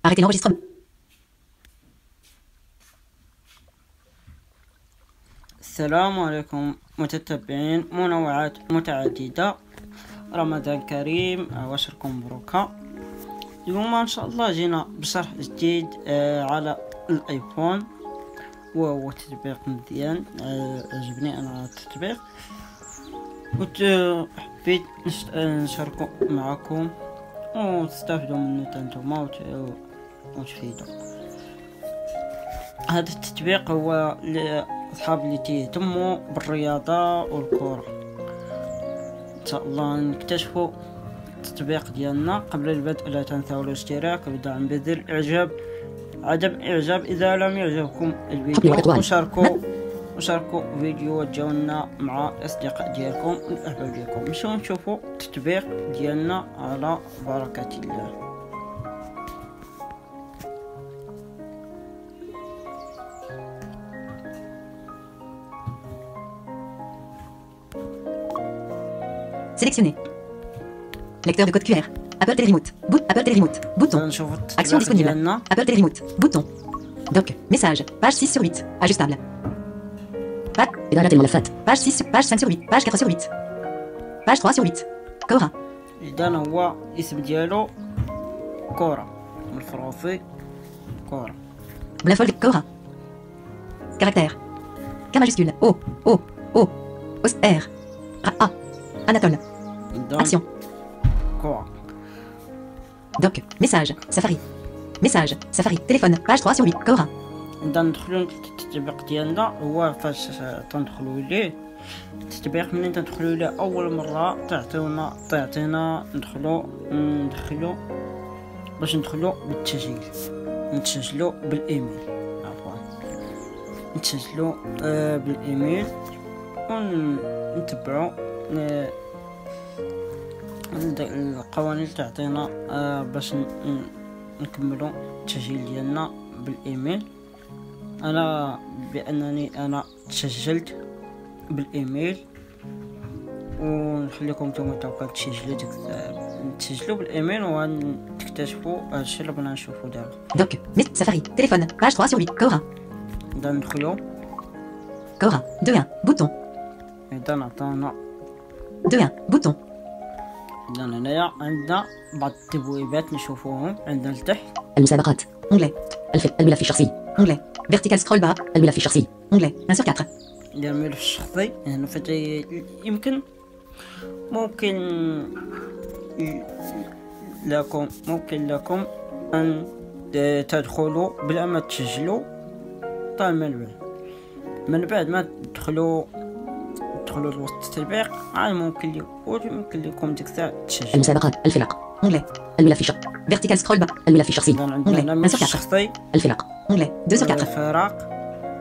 Arrêtez l'enregistrement. السلام عليكم متتبعين منوعات متعددة. رمضان كريم واشركم مبروكة. اليوم ان شاء الله جينا بشرح جديد على الايفون، وهو تطبيق مزيان عجبني انا التطبيق، وحبيت نشاركو معكم وتستافدوا منه انتم وتفيدوا. هذا التطبيق هو لأصحاب اللي تهتموا بالرياضة والكرة. إن شاء الله نكتشفوا التطبيق ديالنا. قبل البدء لا تنسوا الاشتراك ودعم بزر الإعجاب، عدم إعجاب إذا لم يعجبكم الفيديو، وشاركوا فيديو وتجاوبنا مع الأصدقاء ديالكم والأحباب ديالكم. نمشيو نشوفوا التطبيق ديالنا على بركة الله. Sélectionnez. Lecteur de code QR. Apple Télé Remote. Apple Télé Remote. Bouton. Action disponible. Apple Télé Remote. Bouton. Doc. Message. Page 6 sur 8. Ajustable. Page 6. Page 5 sur 8. Page 4 sur 8. Page 3 sur 8. كورة. إذا هو اسم ديالو كورة بالفرنسي كورة. بلافول كورة. Caractère. K majuscule. O. R. A. Anatole. Action. كورة. Doc. Message. Safari. Message. Safari. Téléphone. Page 3 sur 8. كورة. إذا ندخلو للتطبيق ديالنا. هو فاش تندخلو ليه التطبيق، منين تدخلوا ليه اول مره تعطينا ندخلو باش ندخلو بالتسجيل، نتسجلو بالايميل، نتسجلو بالايميل ونتبعو القوانين اللي تعطينا باش نكملو التسجيل ديالنا بالايميل. انا بانني انا تسجلت بالايميل، ونخليكم نتوما توقع تسجلوا بالايميل وتكتشفوا هادشي اللي بغينا نشوفو دابا. دوك سفاري تليفون باج 3 sur 8 كورة. إذا ندخلو كورة 2 بوطون. إذا عطانا 2 بوطون. إذا هنايا عندنا بعض التبويبات نشوفوهم. عندنا لتحت المسابقات اونغلي، الملف الشخصي اونغلي، فيرتيكال سكرول بار الملف الشخصي اونغلي 1 sur 4. ديال الملف الشخصي هنا فتى يمكن ممكن لكم أن تدخلوا بلا ما تسجلوا. طيب من بعد ما تدخلوا لوسط التطبيق ممكن لكم ديك الساعة تسجلوا. المسابقات الفرق اونغلي، الملف الشخصي فيرتيكال سكرول بار الملف الشخصي اونغلي الملف الشخصي الفرق اونغلي 2 sur 4.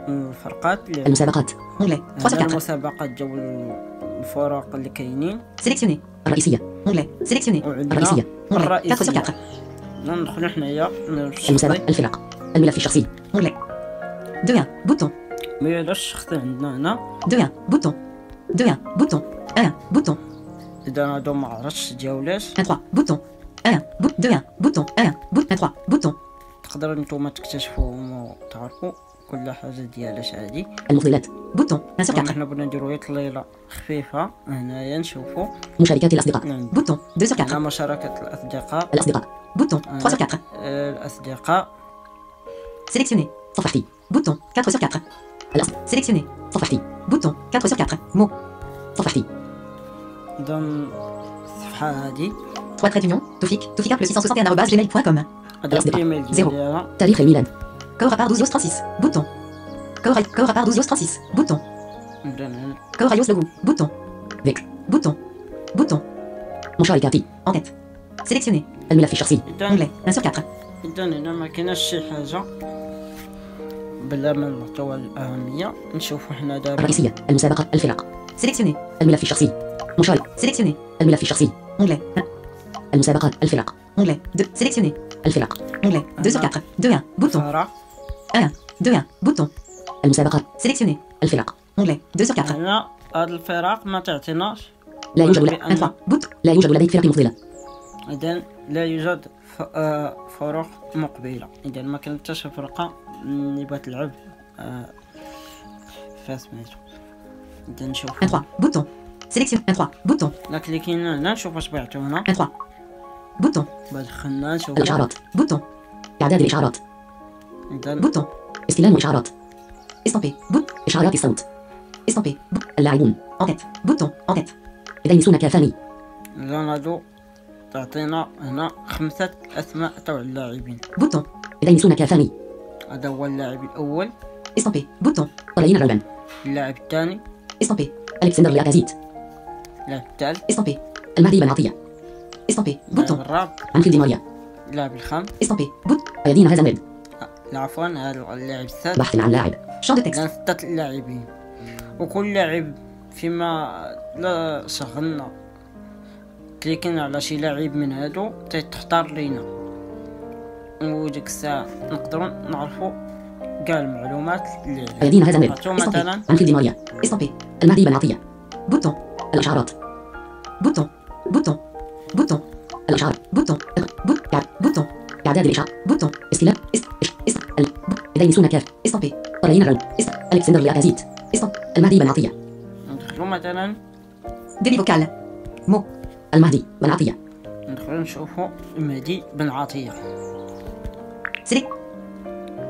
الفرقات المسابقات اونغلي 3 sur 4. المسابقات جو الفرق اللي كاينين. سيليكسيوني الرئيسية اونغلي، سيليكسيوني الرئيسية اونغلي 4 sur 4. ندخلو حنايا المسابقات الفرق الملف الشخصي اونغلي 2 بوطون. الملف الشخصي عندنا هنا 2 بوطون 2 بوطون 1 بوطون. إذا هادو معرفتش دياولاش 3 بوطون 1 2 بوطون 1 3 بوطون. تقدروا نتوما تكتشفوهم وتعرفوا كل حاجه ديالاش عادي. المفضلات بوطون 1 sur 4. حنا بغينا نديرو طليله خفيفه. هنايا نشوفوا مشاركات الأصدقاء بوطون 2 sur 4. مشاركة الأصدقاء بوطون 3 sur 4. الأصدقاء سيليكسيوني صفحتي بوطون 4 sur 4. سيليكسيوني صفحتي بوطون 4 sur 4. مو صفحتي. إذا الصفحة هادي 3 traits d'union توفيق +661@gmail.com. الأصدقاء 0 تاريخ الميلاد كورة بار 12 36 بوطون. كورة بار 12 36 بوطون. كورة يوز لوغو بوطون. فيك بوطون مشاركاتي en tête. سيليكسيوني الملف الشخصي اونغلي 1 sur 4. إذا هنا ما كايناش شي حاجة بلا ما نعطيوها الأهمية. نشوفو حنا دابا الرئيسية المسابقة الفرق. سيليكسيوني الملف الشخصي مشارك. سيليكسيوني الملف الشخصي اونغلي المسابقات الفرق اونغلي 2. سيليكسيوني الفرق اونغلي 2 sur 4. 2 بوطون 1 2 بوطون. المسابقات سيليكسيوني الفرق اونغلي 2 sur 4. هنا هاد الفرق ما تعطيناش. لا يوجد لديك فرق مفضلة. إذن لا يوجد فرق مقبلة. إذا ما كانتش فرقة اللي بغات تلعب فاسميتو. إذا نشوف 3 bouton sélection 3 bouton لا كليكينا هنا نشوف واش بعتو هنا 3 bouton دخلنا نشوف الإشعارات bouton إعداد الإشعارات إذا bouton استلام الإشعارات استوبي إشعارات الصوت استوبي اللاعبون enquête bouton enquête إذا ينسونك ثاني رونالدو تعطينا هنا 5 أسماء تاع اللاعبين bouton إذا ينسونك ثاني هذا هو اللاعب الأول استوبي bouton طلعين الروبان اللاعب الثاني استوبي ألكسندر لاكازيت اللاعب الثالث استوبي المهدي بن عطية استوبي اللاعب bouton الرابع عنخيل دي ماريا اللاعب الخامس استوبي أيادين هازاند عفوا هذا اللاعب السادس. بحث عن لاعب شان دو تكست كان 6 لاعبين وكل لاعب فيما لا شغلنا كليكنا على شي لاعب من هادو تختار لينا وديك الساعة نقدروا نعرفوا كاع المعلومات اللي أيادين هازاند عطو مثلا عنخيل دي ماريا استوبي المهدي بن عطية bouton الإشعارات bouton bouton bouton الإشعار bouton bouton إعداد الإشعار bouton استلام إذا ينسون كاف استوبي طلعين الرن ألكسندر لاكازيت المهدي بن عطية ندخلوا مثلا ديبي فوكال مو المهدي بن عطية ندخلوا نشوفوا المهدي بن عطية سيليك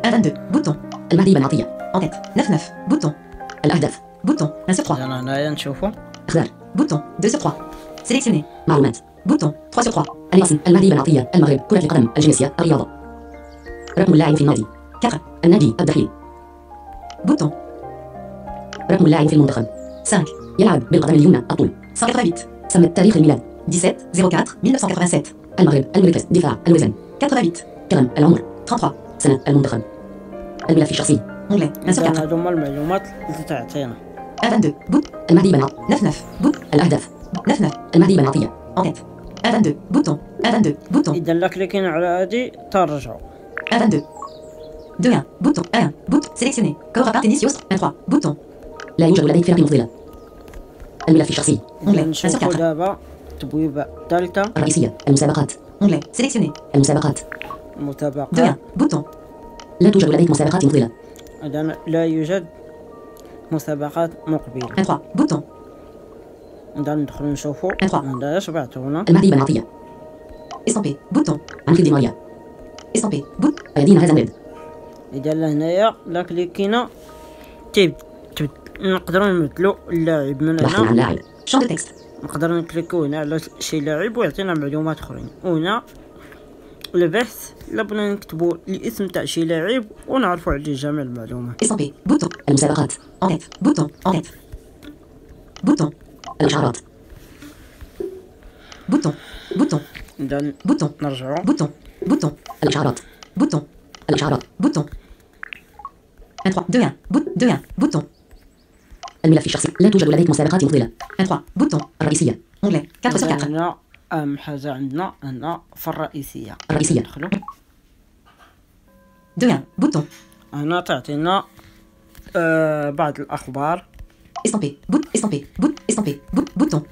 22 bouton المهدي بن عطية enquête 99 bouton الأهداف bouton 1 sur 3 انا هنايا نشوفوا أخبار bouton 2 sur 3 sélectionné معلومات bouton 3 sur 3 الاسم المهدي بن عطية المغرب كرة القدم الجنسية الرياضة رقم اللاعب في النادي 4 النادي الداخلي bouton رقم اللاعب في المنتخب 5 يلعب بالقدم اليمنى الطول 188 سنة تاريخ الميلاد 17 04 1987 المغرب المركز دفاع الوزن 88 كلام العمر 33 سنة المنتخب الملف الشخصي اونغلي 1 sur 4 هادو هما المعلومات اللي تعطينا 22 بوت المهدي بن عطية 99 بوت الأهداف 99 المهدي بن عطية enquête 22 بوتون 22 بوتون اذا لا كليكينا على هادي ترجعوا 22 2 1 بوتون 1 بوت سيليكسيوني كورة بارتينيس يسر 3 بوتون لا يوجد لديك فرق مفضلة الملف الشخصي اذا اونغلي 1 sur نشوفوا 4 دابا التبويبة الثالثة الرئيسية المسابقات اونغلي سيليكسيوني المسابقات 2 المسابقات 1 بوتون لا توجد لديك مسابقات مفضلة اذا لا يوجد مسابقات مقبلة 3 بوتون اذا ندخلوا نشوفوا هذا اش بعثوا هنا المهدي بن عطية استوبي بوتون عنخيل دي ماريا استوبي بوت أيادين هازاند اذا لهنايا لا كليكينا نقدروا نبدلوا اللاعب من بحث عن هنا لاعب شان دو تكست نقدروا نكليكو هنا على شي لاعب ويعطينا معلومات اخرين وهنا البحث الا بغينا نكتبوا الاسم تاع شي لاعب ونعرفوا عليه جميع المعلومات استوبي بوتون المسابقات enquête بوتون enquête بوتون الإشعارات بوتون بوتون اذا بوتون نرجعوا بوتون بوتون الإشعارات بوتون الإشعارات بوتون 1 3 2 1 بوت 2 1 بوتون الملف الشخصي لا توجد لديك مسابقات مفضلة 1 3 بوتون الرئيسية اونغلي 4 sur 4 هنا اهم حاجة عندنا هنا في الرئيسية الرئيسية ندخلوا 2 1 بوتون هنا تعطينا بعض الاخبار استوبي بوت استوبي بوت استوبي بوت بوتون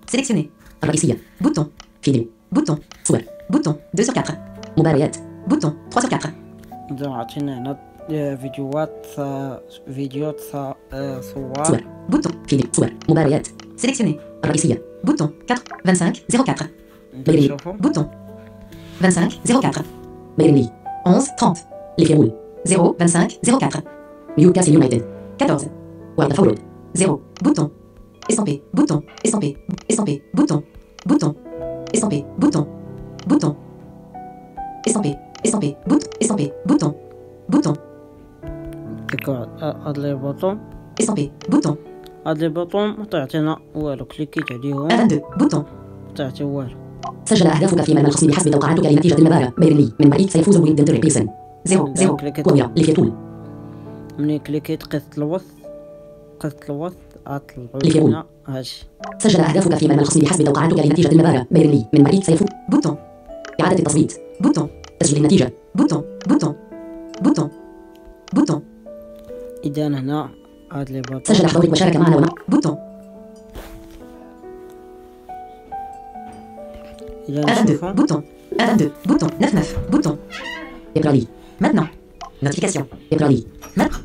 سيليكسيوني الرئيسية بوتون فيديو بوتون صور بوتون 2 sur 4 مباريات بوتون 3 sur 4 اذا عطينا هنا فيديوهات صور صور بوتون فيديو صور مباريات سيليكسيوني الرئيسية بوتون 4 25 04 بيرني نشوفوا بوتون 25 04 بيرني 11 30 ليفربول 0 25 04 نيوكاسل يونايتد 14 واتفورد 0 بوتون استوبي بوتون استوبي استوبي بوتون بوتون استوبي بوتون بوتون استوبي استوبي بوت استوبي بوتون بوتون كليكو هاد لي بوطون استوبي بوتون هاد لي بوطون ما تعطينا والو كليكيت عليهم 22 بوتون تعطي والو سجل أهدافك في مرمى الخصم بحسب توقعاتك لنتيجة المباراة بيرني من بعيد سيفوز بوليدنتر بيسن 0 0 كوميرا ليفربول ملي كليكيت قصة الوسط عطلعوا ليفربول. لنا هادشي سجل أهدافك في مرمى الخصم بحسب توقعاتك لنتيجة المباراة بيرني من بعيد سيفوز بوتون إعادة التصويت بوتون تسجيل النتيجة بوتون بوتون بوتون بوتون اذا هنا هاد لي بوطون سجل حضورك وشارك معنا بوتون إذا A22, نشوفو bouton. A22, bouton. 99, bouton. Éprali. Maintenant. Notification. Éprali.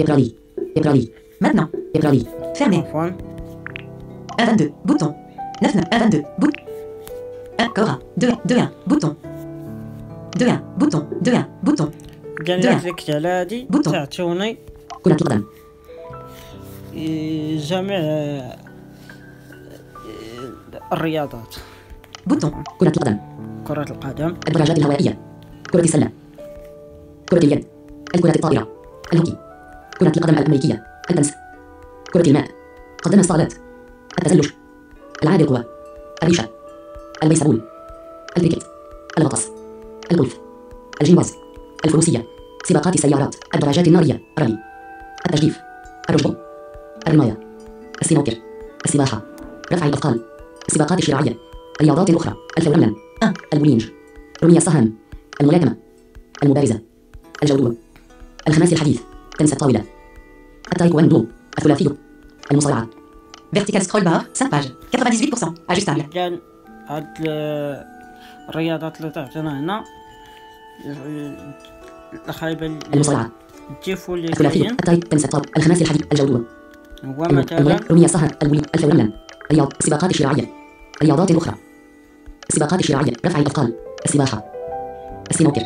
Éprali. Éprali. Maintenant. Éprali. Fermé. عفوا A22, bouton. 99, A22, bouton. Cora. 2-1, bouton. 2-1, bouton. 2-1, bouton. قال دوية. لك كليكت على هادي بوتون. تعطوني كرة القدم. جميع الرياضات. بوتون. كرة القدم. كرة القدم، الدراجات الهوائية. كرة السلة. كرة اليد. الكرة الطائرة. الهوكي. كرة القدم الأمريكية. التنس. كرة الماء. قدم الصالات. التزلج. ألعاب القوى. الريشة. البيسبول. الكريكت. الغطس. الجولف. الجمباز. الفروسية. سباقات السيارات. الدراجات النارية. الرمي. التجديف. الرجبي. الرماية. السنوكر. السباحة. رفع الأثقال. السباقات الشراعية. الرياضات الأخرى. الفورمولا 1. البولينج. رمي السهام. الملاكمة. المبارزة. الجودو. الخماسي الحديث. تنس الطاولة. التايكواندو. الثلاثي. المصارعة. Vertical scroll bar 5 pages 98% ajustable. كان هاد الرياضات اللي تعطينا هنا الخايبة المصارعة. التيفو اللي الثلاثي. كاين التاي تنس الطاولة. الخماسي الحديث. الجودو. هو مثلا رمي السهم. الفورمولا. السباقات الشراعية. الرياضات الأخرى. السباقات الشراعية. رفع الأثقال. السباحة. السنوكر.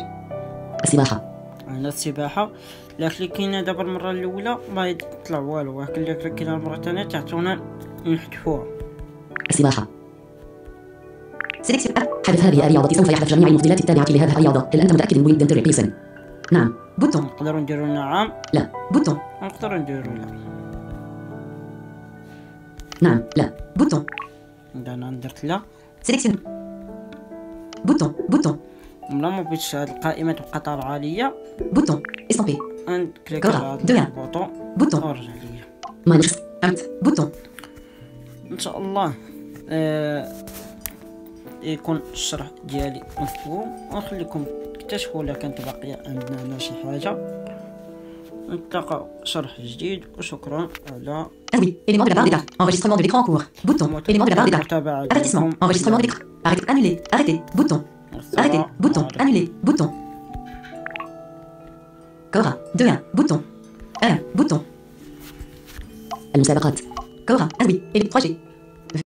السباحة. عندنا السباحة، لكن اللي كاينة دابا المرة الأولى ما يطلع والو، ولكن اللي كاينة المرة الثانية تعطونا نحذفوها. السباحة. سيليكسيون. حدث هذه الرياضة سوف يحدث جميع المفضلات التابعة لهذه الرياضة. هل أنت متأكد من دنتر بيسن؟ نعم. بوتون. نقدروا نديرو نعم، لا. بوتون. نقدروا نديرو لا. نعم. لا. بوتون. انا درت لا، سيليكسيون. بوتون. بوتون. ملا ما بغيتش هاد القائمة تبقى طالعة ليا، بوتون. استوبي. نكليك على كرة. هاد دوية. البوطون بوتون. ورجع ليا. ماينس. أمت. بوتون. ان شاء الله يكون الشرح ديالي مفهوم، ونخليكم تكتشفوا الا كانت باقيه عندنا هنا شي حاجه. نتلاقاو شرح جديد، وشكرا على Oui. Élément de la barre d'état. Enregistrement de l'écran en cours. Bouton. Élément de la barre d'état. المتابعة Avertissement. ديالكم. Enregistrement de l'écran. Arrêtez. Annuler. Arrêtez. Bouton. Arrêtez. Bouton. Annuler. Bouton. Cora. 2-1. Bouton. 1. Bouton. المسابقات. كورة. oui. Et le projet.